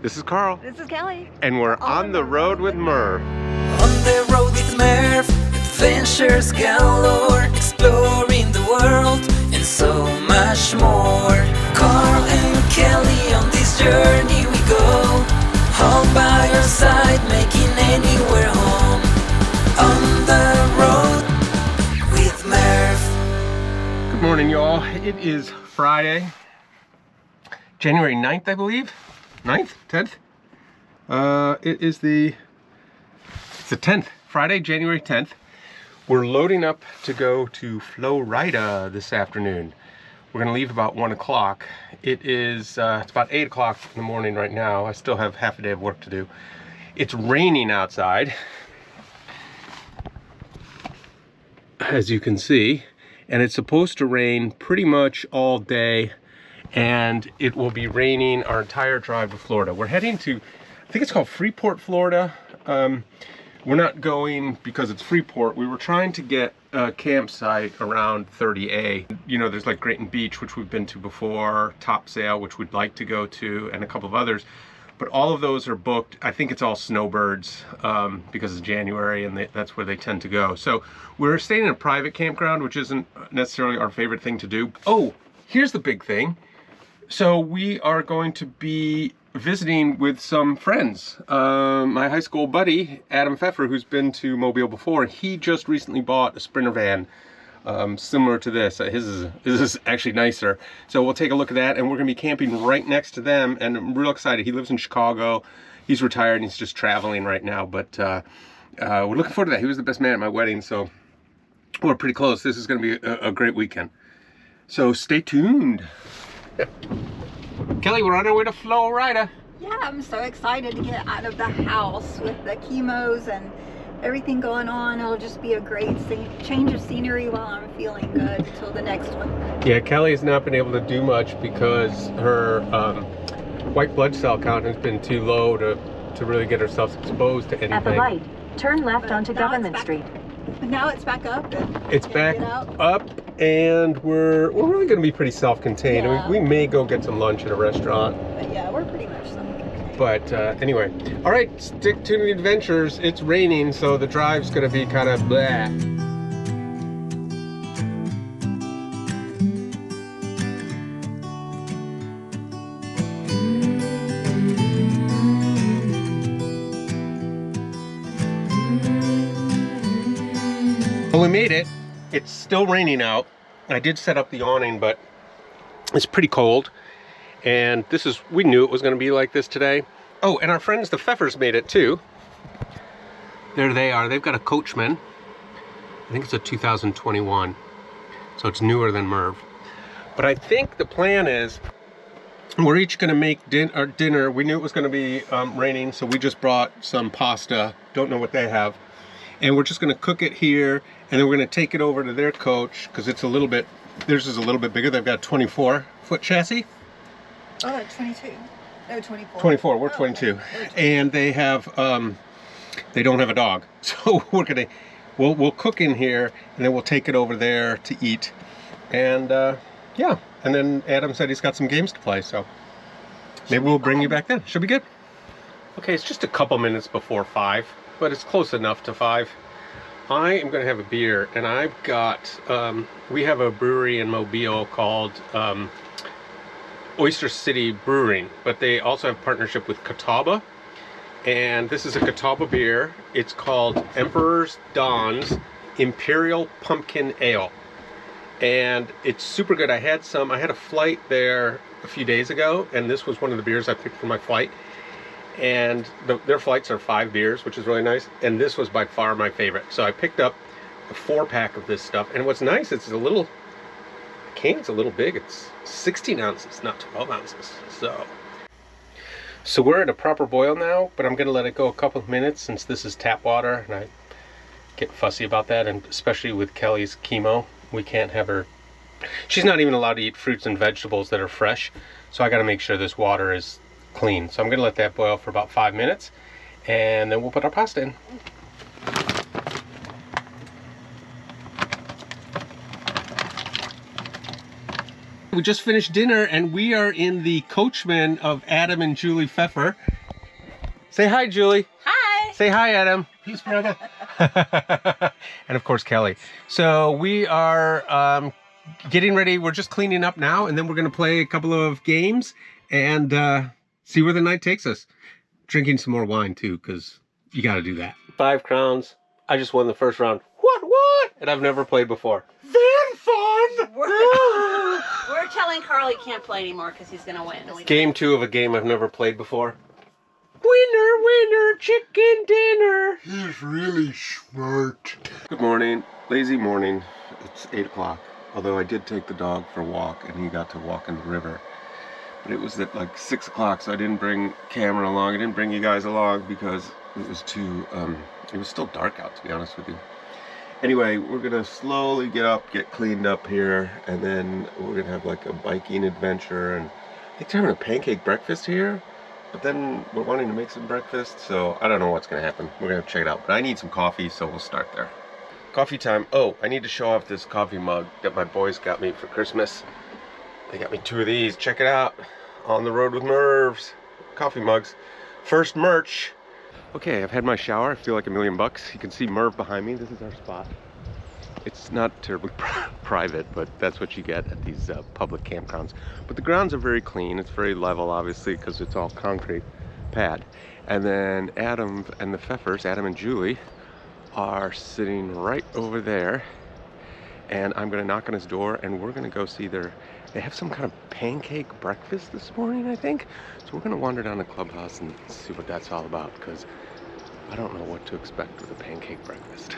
This is Carl. This is Kelly. And we're on the road with Merv. On the road with Merv, adventures galore, exploring the world and so much more. Carl and Kelly, on this journey we go, all by your side, making anywhere home. On the road with Merv. Good morning, y'all. It is Friday, January 9th, I believe. 9th? 10th? It's the 10th, Friday, January 10th. We're loading up to go to Florida this afternoon. We're gonna leave about 1 o'clock. It is, it's about 8 o'clock in the morning right now. I still have half a day of work to do. It's raining outside, as you can see, and it's supposed to rain pretty much all day, and it will be raining our entire drive to Florida. We're heading to, I think it's called Freeport, Florida. We're not going because it's Freeport. We were trying to get a campsite around 30A. You know, there's like Grayton Beach, which we've been to before, Topsail, which we'd like to go to, and a couple of others. But all of those are booked. I think it's all snowbirds because it's January, and that's where they tend to go. So we're staying in a private campground, which isn't necessarily our favorite thing to do. Oh, here's the big thing. So we are going to be visiting with some friends. My high school buddy, Adam Pfeffer, who's been to Mobile before, he just recently bought a Sprinter van similar to this. His is actually nicer. So we'll take a look at that, and we're gonna be camping right next to them, and I'm real excited. He lives in Chicago. He's retired and he's just traveling right now, but we're looking forward to that. He was the best man at my wedding, so we're pretty close. This is gonna be a great weekend. So stay tuned. Kelly, we're on our way to Florida. Yeah, I'm so excited to get out of the house with the chemos and everything going on. It'll just be a great change of scenery while I'm feeling good until the next one. Yeah, Kelly has not been able to do much because her white blood cell count has been too low to really get herself exposed to anything. At the light, turn left onto Government Street. But now it's back up. It's back up, and we're really going to be pretty self-contained. Yeah. We may go get some lunch at a restaurant. But yeah, we're pretty much self-contained. But anyway, all right, stick to the adventures. It's raining, so the drive's going to be kind of blah. Well, we made it. It's still raining out. I did set up the awning, but it's pretty cold. And we knew it was going to be like this today. Oh, and our friends, the Pfeffers, made it too. There they are. They've got a Coachman. I think it's a 2021. So it's newer than Merv. But I think the plan is we're each going to make our dinner. We knew it was going to be raining, so we just brought some pasta. Don't know what they have. And we're just going to cook it here, and then we're going to take it over to their coach because it's theirs is a little bit bigger. They've got a 24-foot chassis. Oh, 22. No, 24. 24, we're 22. Okay. And they have, they don't have a dog. So we'll cook in here, and then we'll take it over there to eat. And yeah, and then Adam said he's got some games to play, so maybe we'll bring you back then. Should be good. Okay, it's just a couple minutes before 5. But it's close enough to 5. I am going to have a beer, and I've got, we have a brewery in Mobile called Oyster City Brewing, but they also have partnership with Catawba, and this is a Catawba beer. It's called Emperor's Dawn's Imperial Pumpkin Ale, and it's super good. I had a flight there a few days ago, and this was one of the beers I picked for my flight. And their flights are 5 beers, which is really nice, and this was by far my favorite. So I picked up a 4-pack of this stuff, and what's nice, it's a little, the can's a little big. It's 16 ounces, not 12 ounces. So we're at a proper boil now, but I'm going to let it go a couple of minutes since this is tap water, and I get fussy about that, and especially with Kelly's chemo. We can't have her, she's not even allowed to eat fruits and vegetables that are fresh, so I got to make sure this water is clean. So I'm going to let that boil for about 5 minutes, and then we'll put our pasta in. We just finished dinner and we are in the coachman of Adam and Julie Pfeffer. Say hi, Julie. Hi. Say hi, Adam. Peace, brother. And of course, Kelly. So we are getting ready. We're just cleaning up now, and then we're going to play a couple of games and see where the night takes us. Drinking some more wine too, because you got to do that. 5 crowns. I just won the first round. What? And I've never played before. Very fun. We're telling Carl he can't play anymore because he's gonna win. Game 2 of a game I've never played before. Winner, chicken dinner. He's really smart. Good morning. Lazy morning. It's 8 o'clock. Although I did take the dog for a walk and he got to walk in the river. But it was at like 6 o'clock, so I didn't bring camera along. I didn't bring you guys along because it was too, it was still dark out, to be honest with you. Anyway, we're gonna slowly get up, get cleaned up here, and then we're gonna have like a biking adventure. And I think they're having a pancake breakfast here, but then we're wanting to make some breakfast, so I don't know what's gonna happen. We're gonna check it out, but I need some coffee, so we'll start there. Coffee time. Oh, I need to show off this coffee mug that my boys got me for Christmas. They got me 2 of these. Check it out. On the road with Mervs. Coffee mugs. First merch. Okay, I've had my shower. I feel like $1 million. You can see Merv behind me. This is our spot. It's not terribly private, but that's what you get at these public campgrounds. But the grounds are very clean. It's very level, obviously, because it's all concrete pad. And then Adam and the Pfeffers, Adam and Julie, are sitting right over there. And I'm gonna knock on his door and we're gonna go see they have some kind of pancake breakfast this morning, I think. So we're gonna wander down the clubhouse and see what that's all about, because I don't know what to expect with a pancake breakfast.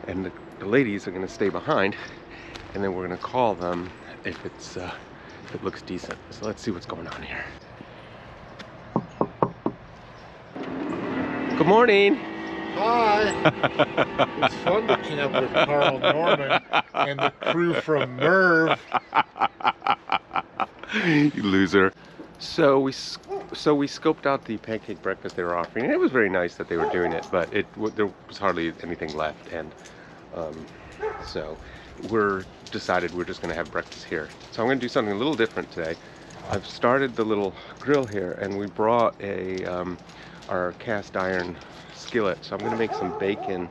And the ladies are gonna stay behind, and then we're gonna call them if it looks decent. So let's see what's going on here. Good morning. Hi. It's fun to camp with Carl Norman and the crew from Merv. You loser. So we scoped out the pancake breakfast they were offering, and it was very nice that they were doing it, but there was hardly anything left, and so we're decided we're just going to have breakfast here. So I'm going to do something a little different today. I've started the little grill here, and we brought our cast iron skillet, so I'm going to make some bacon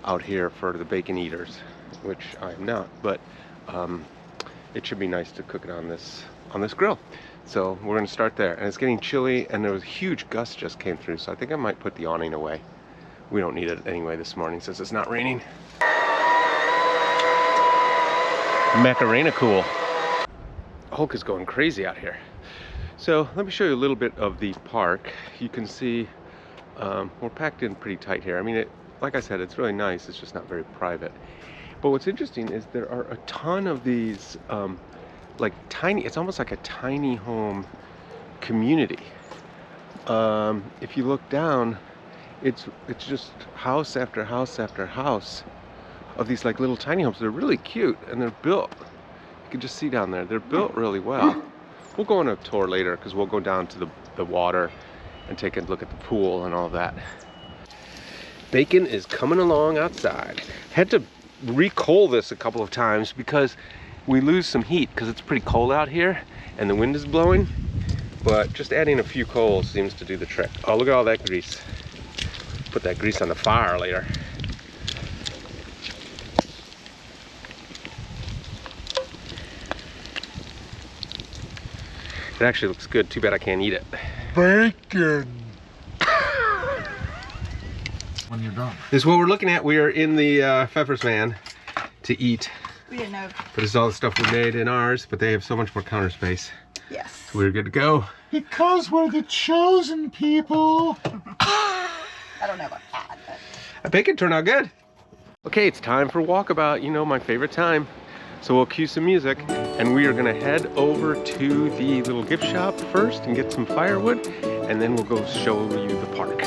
out here for the bacon eaters, which I'm not, but it should be nice to cook it on this grill. So we're going to start there, and it's getting chilly, and there was a huge gust just came through, so I think I might put the awning away. We don't need it anyway this morning since it's not raining. Macarena cool. Hulk is going crazy out here. So let me show you a little bit of the park. You can see we're packed in pretty tight here. I mean, like I said, it's really nice. It's just not very private. But what's interesting is there are a ton of these like tiny, it's almost like a tiny home community. If you look down, it's just house after house after house of these like little tiny homes. They're really cute, and they're built, you can just see down there, they're built really well. We'll go on a tour later because we'll go down to the water and take a look at the pool and all that. Bacon is coming along outside. Had to recoal this a couple of times because we lose some heat because it's pretty cold out here and the wind is blowing, but just adding a few coals seems to do the trick. Oh, look at all that grease. Put that grease on the fire later. It actually looks good. Too bad I can't eat it. Bacon. When you're done. This is what we're looking at. We are in the Pfeffers van to eat. We didn't know. But this is all the stuff we made in ours, but they have so much more counter space. Yes. We're good to go. Because we're the chosen people. I don't know about that, but... I think it turned out good. Okay, it's time for walkabout. You know, my favorite time. So we'll cue some music, and we are gonna head over to the little gift shop first and get some firewood, and then we'll go show you the park.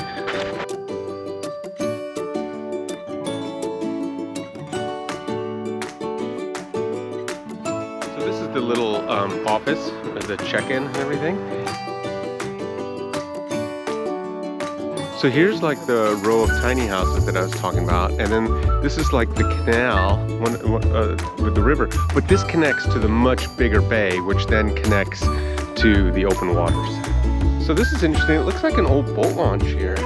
So this is the little office, the check-in and everything. So here's like the row of tiny houses that I was talking about, and then this is like the canal with the river, but this connects to the much bigger bay, which then connects to the open waters. So this is interesting. It looks like an old boat launch here.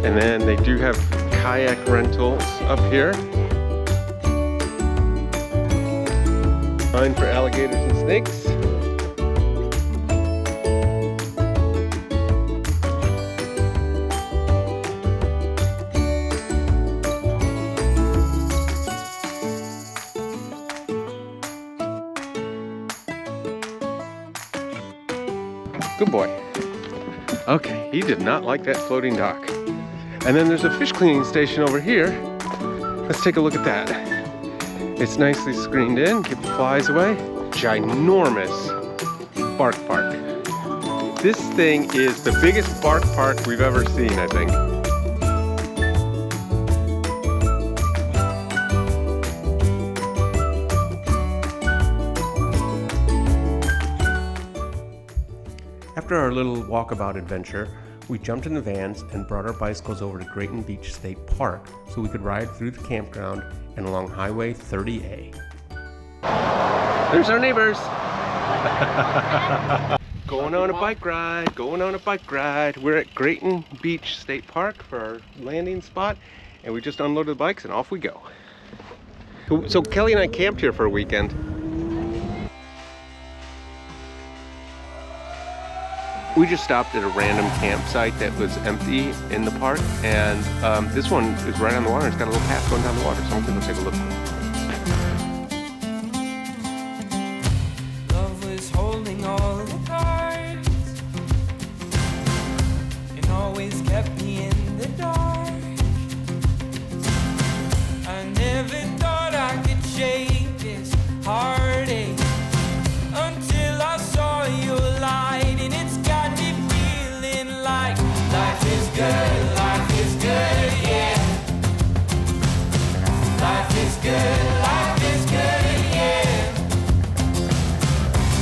And then they do have kayak rentals up here. Fine for alligators and snakes. Good boy. Okay, he did not like that floating dock. And then there's a fish cleaning station over here. Let's take a look at that. It's nicely screened in, keep the flies away. Ginormous bark park. This thing is the biggest bark park we've ever seen, I think. After our little walkabout adventure, we jumped in the vans and brought our bicycles over to Grayton Beach State Park so we could ride through the campground and along Highway 30A. There's our neighbors! Going on a bike ride, going on a bike ride. We're at Grayton Beach State Park for our landing spot, and we just unloaded the bikes and off we go. So Kelly and I camped here for a weekend. We just stopped at a random campsite that was empty in the park, and this one is right on the water. It's got a little path going down the water, so I'm gonna go take a look. Love was holding all the cards and always kept me in the dark. I never thought I could shake this heartache until I saw your light, and it's got me feeling like life is good, yeah. Life is good, yeah.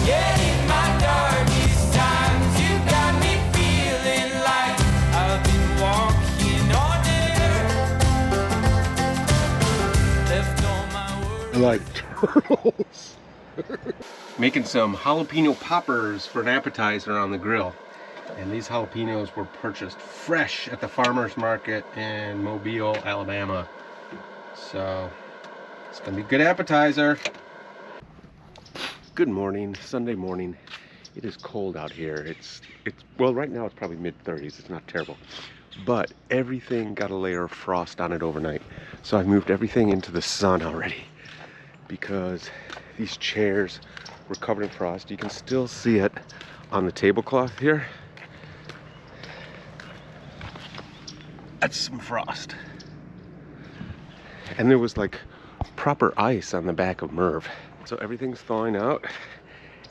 Yeah, in my darkest times, you got me feeling like I've been walking on air. Left all my worries. I like turtles. Making some jalapeno poppers for an appetizer on the grill. And these jalapenos were purchased fresh at the farmer's market in Mobile, Alabama. So it's gonna be a good appetizer. Good morning, Sunday morning. It is cold out here. It's well, right now it's probably mid-30s. It's not terrible, but everything got a layer of frost on it overnight. So I moved everything into the sun already because these chairs were covered in frost. You can still see it on the tablecloth here. That's some frost. And there was like proper ice on the back of Merv. So everything's thawing out,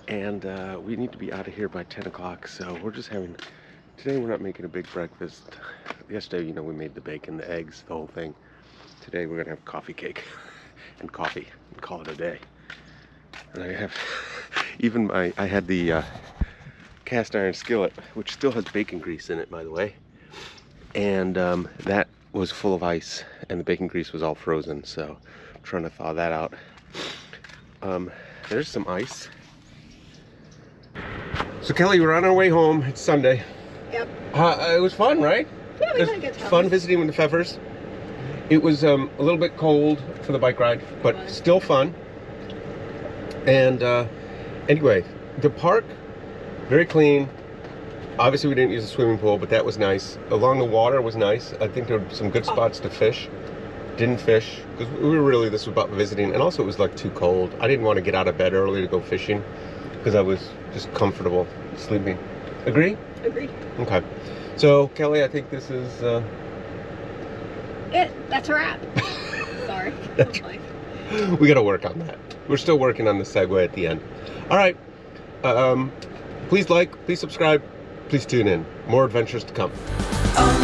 and we need to be out of here by 10 o'clock. So we're just having, today we're not making a big breakfast. Yesterday, you know, we made the bacon, the eggs, the whole thing. Today we're gonna have coffee cake and coffee and call it a day. And I have even I had the cast iron skillet, which still has bacon grease in it, by the way. And that was full of ice, and the bacon grease was all frozen. So I'm trying to thaw that out. There's some ice. So Kelly, we're on our way home. It's Sunday. Yep. It was fun, right? Yeah, we It had a was good time. fun visiting with the Pfeffers. It was a little bit cold for the bike ride, but still fun. And anyway, the park, very clean. Obviously we didn't use a swimming pool, but that was nice. Along the water was nice. I think there were some good spots to fish. Didn't fish, because we were really, this was about visiting, and also it was like too cold. I didn't want to get out of bed early to go fishing, because I was just comfortable sleeping. Agree? Agreed. Okay. So Kelly, I think this is That's a wrap. Sorry. That's right. We got to work on that. We're still working on the segue at the end. All right. Please like, please subscribe, please tune in. More adventures to come. On